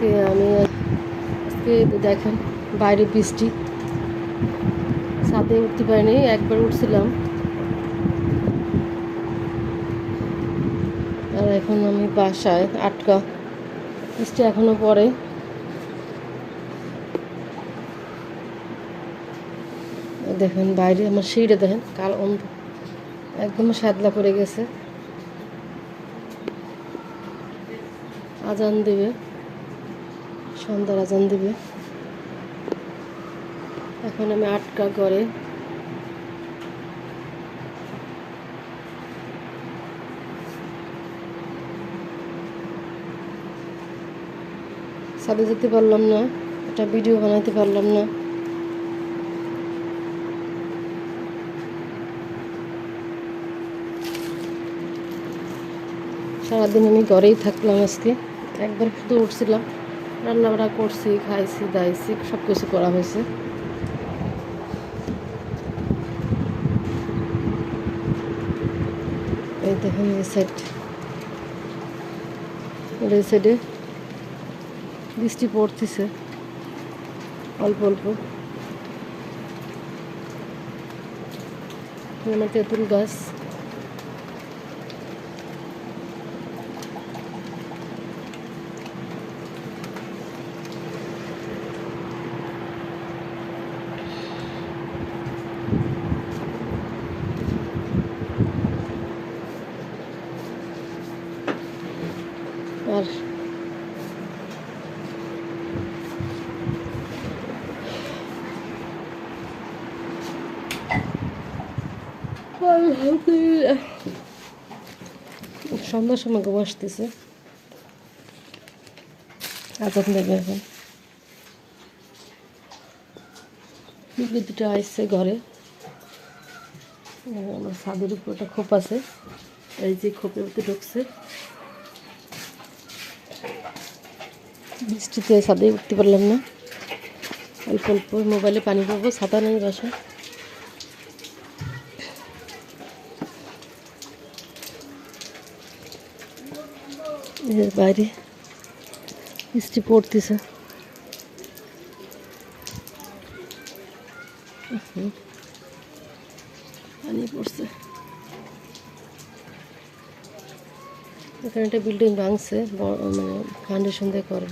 আজকে দেখেন বাইরে বৃষ্টি, ছাদে উঠতে পারিনি, একবার উঠছিলাম। আর এখন আমি বাসায় আটকা, বৃষ্টি এখনো পড়ে। দেখেন বাইরে আমার সিঁড়ে দেখেন একদম শ্যাদলা পড়ে গেছে। আজান দেবে, সন্ধ্যার আজান দেবে। এখন আমি আটকা ঘরে। ছাদে যেতে পারলাম না, একটা ভিডিও বানাইতে পারলাম না। সারাদিন আমি ঘরেই থাকলাম আজকে। একবার শুধু উঠছিলাম, রান্নাবাড়া করছি, খাইছি দাইছি, সব কিছু করা হয়েছে। এই দেখেন এই সাইডে বৃষ্টি পড়তেছে অল্প অল্প। আমার তেঁতুল গাছ, আর সন্ধ্যার সময় ঘুম আসতেছে, আজান দেবে এখন। দুটো আসছে ঘরে। আমার ছাদের উপর একটা খোপ আছে, এই যে খোপের উপরে ঢুকছে। বৃষ্টিতে ছাদে উঠতে পারলাম না, অল্প অল্প মোবাইলে পানি পাবো, ছাতা নেই বাসায়। বাইরে বৃষ্টি পড়তেছে। পানি পড়ছে। এখানে একটা বিল্ডিং ভাঙছে, মানে ফাউন্ডেশন দিয়ে করে।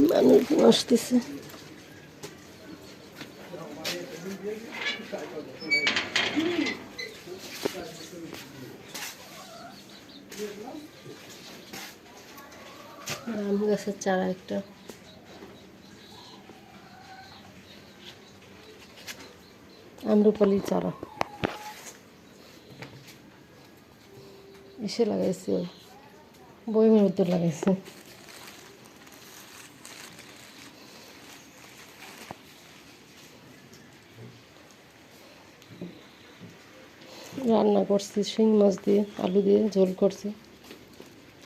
মানুষ আসতেছে। আম গাছের চারা একটা, আম্রপালির চারা এসে লাগাইছি, ওই বইমের মধ্যে লাগাইছে। রান্না করছি শিং মাছ দিয়ে, আলু দিয়ে ঝোল করছি।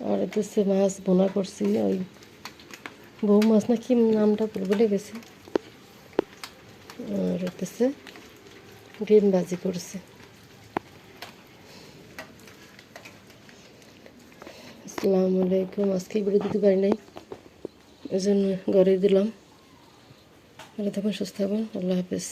আর এতে মাছ বোনা করছি, ওই বউ মাছ না কি নামটা ভুলে গেছি। আর এতে ডিম ভাজি করছি। আসসালামু আলাইকুম। আজকে ভিডিও দিতে পারি নাই, এই জন্য ঘরে দিলাম। ভালো থাকুন, সুস্থ থাকুন, আল্লাহ হাফেজ।